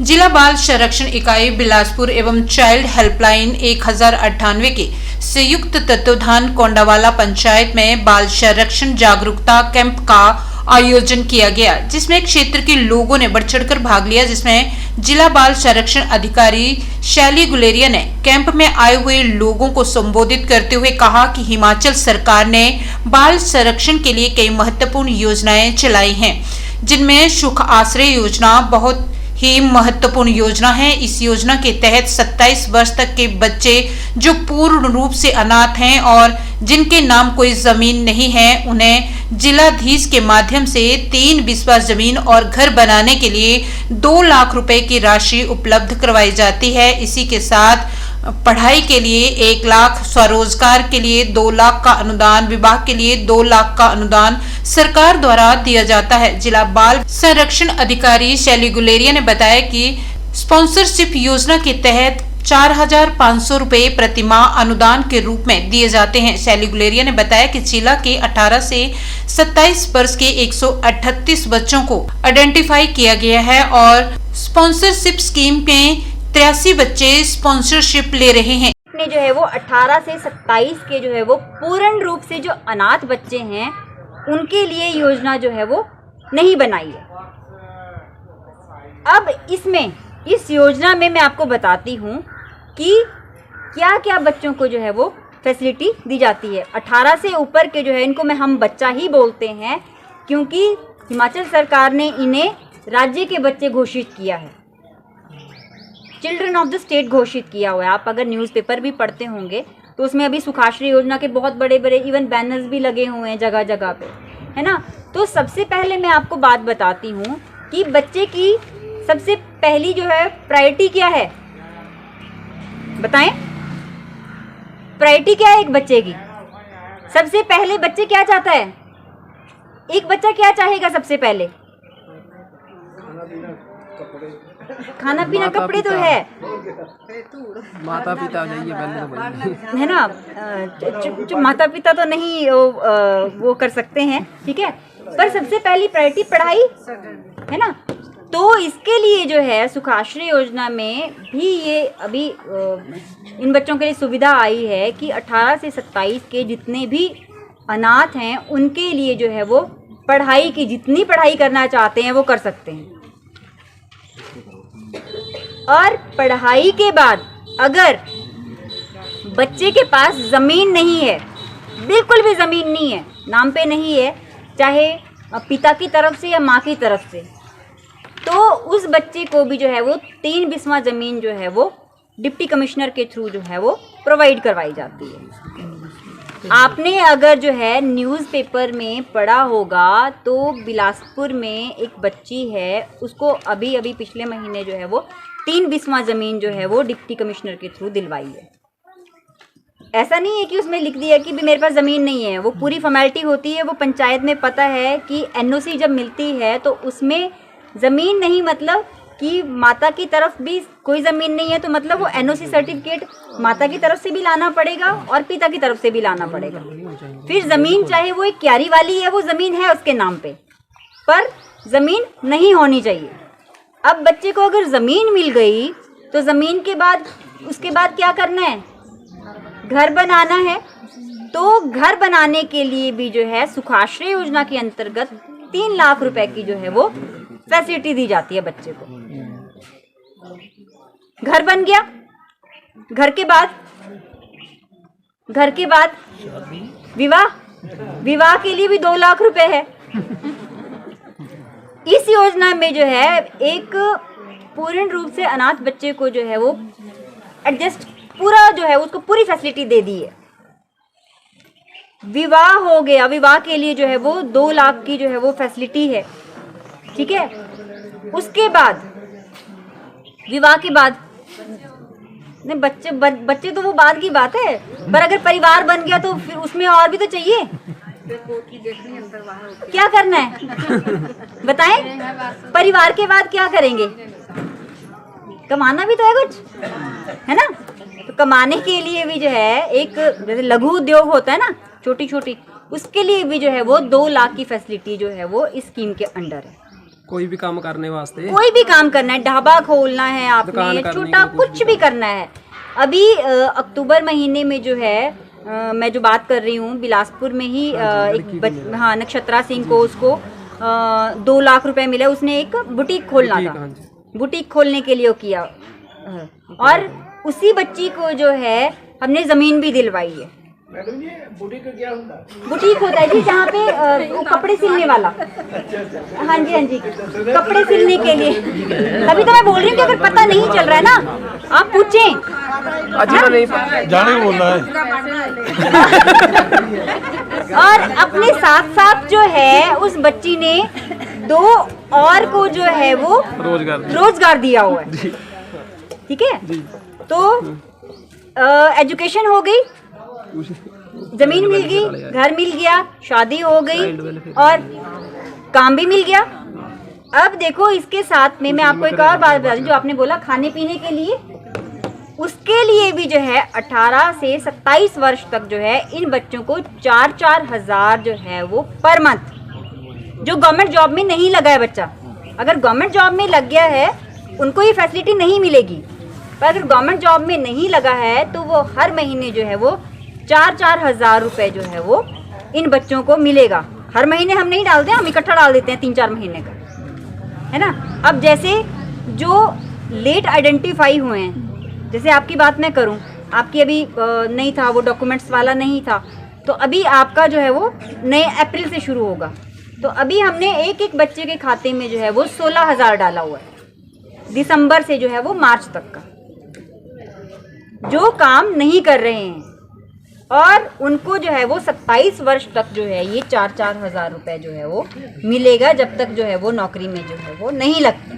जिला बाल संरक्षण इकाई बिलासपुर एवं चाइल्ड हेल्पलाइन 1098 के संयुक्त तत्वाधान कोंडावाला पंचायत में बाल संरक्षण जागरूकता कैंप का आयोजन किया गया, जिसमें क्षेत्र के लोगों ने बढ़ चढ़कर भाग लिया। जिसमें जिला बाल संरक्षण अधिकारी शैली गुलेरिया ने कैंप में आए हुए लोगों को संबोधित करते हुए कहा कि हिमाचल सरकार ने बाल संरक्षण के लिए कई महत्वपूर्ण योजनाएं चलाई हैं, जिनमें सुख आश्रय योजना बहुत ही महत्वपूर्ण योजना है। इस योजना के तहत 27 वर्ष तक के बच्चे जो पूर्ण रूप से अनाथ हैं और जिनके नाम कोई जमीन नहीं है, उन्हें जिलाधीश के माध्यम से 3 बिस्वा जमीन और घर बनाने के लिए 2 लाख रुपए की राशि उपलब्ध करवाई जाती है। इसी के साथ पढ़ाई के लिए 1 लाख, स्वरोजगार के लिए 2 लाख का अनुदान, विवाह के लिए 2 लाख का अनुदान सरकार द्वारा दिया जाता है। जिला बाल संरक्षण अधिकारी शैली गुलेरिया ने बताया कि स्पॉन्सरशिप योजना के तहत 4,500 रुपए प्रति माह अनुदान के रूप में दिए जाते हैं। शैली गुलेरिया ने बताया कि जिला के 18 से 27 वर्ष के 138 बच्चों को आइडेंटिफाई किया गया है और स्पॉन्सरशिप स्कीम में 83 बच्चे स्पॉन्सरशिप ले रहे हैं। ने जो है वो 18 से 27 के जो है वो पूर्ण रूप से जो अनाथ बच्चे हैं उनके लिए योजना जो है वो नहीं बनाई है। अब इस योजना में मैं आपको बताती हूँ कि क्या क्या बच्चों को जो है वो फैसिलिटी दी जाती है। 18 से ऊपर के जो है इनको हम बच्चा ही बोलते हैं, क्योंकि हिमाचल सरकार ने इन्हें राज्य के बच्चे घोषित किया है, चिल्ड्रन ऑफ द स्टेट घोषित किया हुआ है। आप अगर न्यूज़पेपर भी पढ़ते होंगे तो उसमें अभी सुखाश्री योजना के बहुत बड़े बड़े इवन बैनर्स भी लगे हुए हैं जगह जगह पे, है ना। तो सबसे पहले मैं आपको बात बताती हूँ कि बच्चे की सबसे पहली जो है प्रायोरिटी क्या है, बताएं। प्रायोरिटी क्या है एक बच्चे की? सबसे पहले बच्चे क्या चाहता है? एक बच्चा क्या चाहेगा सबसे पहले? खाना पीना कपड़े तो है, माता पिता नहीं है ना। माता पिता तो नहीं वो कर सकते हैं, ठीक है, पर सबसे पहली प्रायोरिटी पढ़ाई है ना। तो इसके लिए जो है सुखाश्रय योजना में भी ये अभी इन बच्चों के लिए सुविधा आई है कि 18 से 27 के जितने भी अनाथ हैं उनके लिए जो है वो पढ़ाई की जितनी पढ़ाई करना चाहते हैं वो कर सकते हैं। और पढ़ाई के बाद अगर बच्चे के पास ज़मीन नहीं है, बिल्कुल भी ज़मीन नहीं है, नाम पे नहीं है, चाहे पिता की तरफ से या माँ की तरफ से, तो उस बच्चे को भी जो है वो 3 बिस्वा ज़मीन जो है वो डिप्टी कमिश्नर के थ्रू जो है वो प्रोवाइड करवाई जाती है। आपने अगर जो है न्यूज़पेपर में पढ़ा होगा तो बिलासपुर में एक बच्ची है, उसको अभी पिछले महीने जो है वो 3 बिस्वा ज़मीन जो है वो डिप्टी कमिश्नर के थ्रू दिलवाई है। ऐसा नहीं है कि उसमें लिख दिया कि भी मेरे पास ज़मीन नहीं है, वो पूरी फॉर्मेलिटी होती है। वो पंचायत में पता है कि एनओसी जब मिलती है तो उसमें ज़मीन नहीं, मतलब कि माता की तरफ भी कोई ज़मीन नहीं है, तो मतलब वो एनओसी सर्टिफिकेट माता की तरफ से भी लाना पड़ेगा और पिता की तरफ से भी लाना पड़ेगा। फिर ज़मीन चाहे वो एक क्यारी वाली है, वो ज़मीन है उसके नाम पे, पर ज़मीन नहीं होनी चाहिए। अब बच्चे को अगर ज़मीन मिल गई तो ज़मीन के बाद उसके बाद क्या करना है? घर बनाना है। तो घर बनाने के लिए भी जो है सुखाश्रय योजना के अंतर्गत 3 लाख रुपए की जो है वो फैसिलिटी दी जाती है बच्चे को। घर बन गया, घर के बाद विवाह के लिए भी 2 लाख रुपए है। इस योजना में जो है एक पूर्ण रूप से अनाथ बच्चे को जो है वो एडजस्ट पूरा जो है उसको पूरी फैसिलिटी दे दी है। विवाह हो गया, विवाह के लिए जो है वो 2 लाख की जो है वो फैसिलिटी है, ठीक है। उसके बाद विवाह के बाद नहीं, बच्चे तो वो बाद की बात है, पर अगर परिवार बन गया तो फिर उसमें और भी तो चाहिए। क्या करना है बताएं? परिवार के बाद क्या करेंगे? कमाना भी तो है कुछ, है ना। तो कमाने के लिए भी जो है एक जैसे लघु उद्योग होता है ना, छोटी छोटी, उसके लिए भी जो है वो 2 लाख की फैसिलिटी जो है वो इस स्कीम के अंडर है। कोई भी काम करने वास्ते कोई भी काम करना है, ढाबा खोलना है दुकान आपने, करनी छोटा है, कुछ भी करना है। अभी अक्टूबर महीने में जो है मैं जो बात कर रही हूँ बिलासपुर में ही हाँ नक्षत्रा सिंह को उसको 2 लाख रुपए मिले, उसने एक बुटीक खोलना था, हाँ जी। बुटीक खोलने के लिए वो किया और उसी बच्ची को जो है हमने जमीन भी दिलवाई है। बुटीक होता है जी जहाँ पे वो कपड़े सिलने वाला। हाँ जी हाँ जी, कपड़े सिलने के लिए। तभी तो मैं बोल रही हूँ कि अगर पता नहीं चल रहा है ना आप पूछें। अच्छा नहीं पता जाने को बोलना है। और अपने साथ साथ जो है उस बच्ची ने 2 और को जो है वो रोजगार दिया हुआ है। ठीक है, तो एजुकेशन हो गई, जमीन मिल गई, घर मिल गया, शादी हो गई और काम भी मिल गया। अब देखो इसके साथ में मैं आपको एक और बात बता दूं, जो आपने बोला खाने पीने के लिए, उसके लिए भी जो है 18 से 27 वर्ष तक जो है इन बच्चों को 4-4 हज़ार जो है वो पर मंथ, जो गवर्नमेंट जॉब में नहीं लगा है बच्चा, अगर गवर्नमेंट जॉब में लग गया है उनको ये फैसिलिटी नहीं मिलेगी, पर अगर गवर्नमेंट जॉब में नहीं लगा है तो वो हर महीने जो है वो 4-4 हज़ार रुपए जो है वो इन बच्चों को मिलेगा। हर महीने हम नहीं डालते, हम इकट्ठा डाल देते हैं 3-4 महीने का, है ना। अब जैसे जो लेट आइडेंटिफाई हुए हैं, जैसे आपकी बात मैं करूं, आपकी अभी नहीं था वो डॉक्यूमेंट्स वाला नहीं था, तो अभी आपका जो है वो नए अप्रैल से शुरू होगा। तो अभी हमने एक बच्चे के खाते में जो है वो 16,000 डाला हुआ है दिसंबर से जो है वो मार्च तक का, जो काम नहीं कर रहे हैं, और उनको जो है वो 27 वर्ष तक जो है ये 4-4 हज़ार रुपए जो है वो मिलेगा, जब तक जो है वो नौकरी में जो है वो नहीं लगता।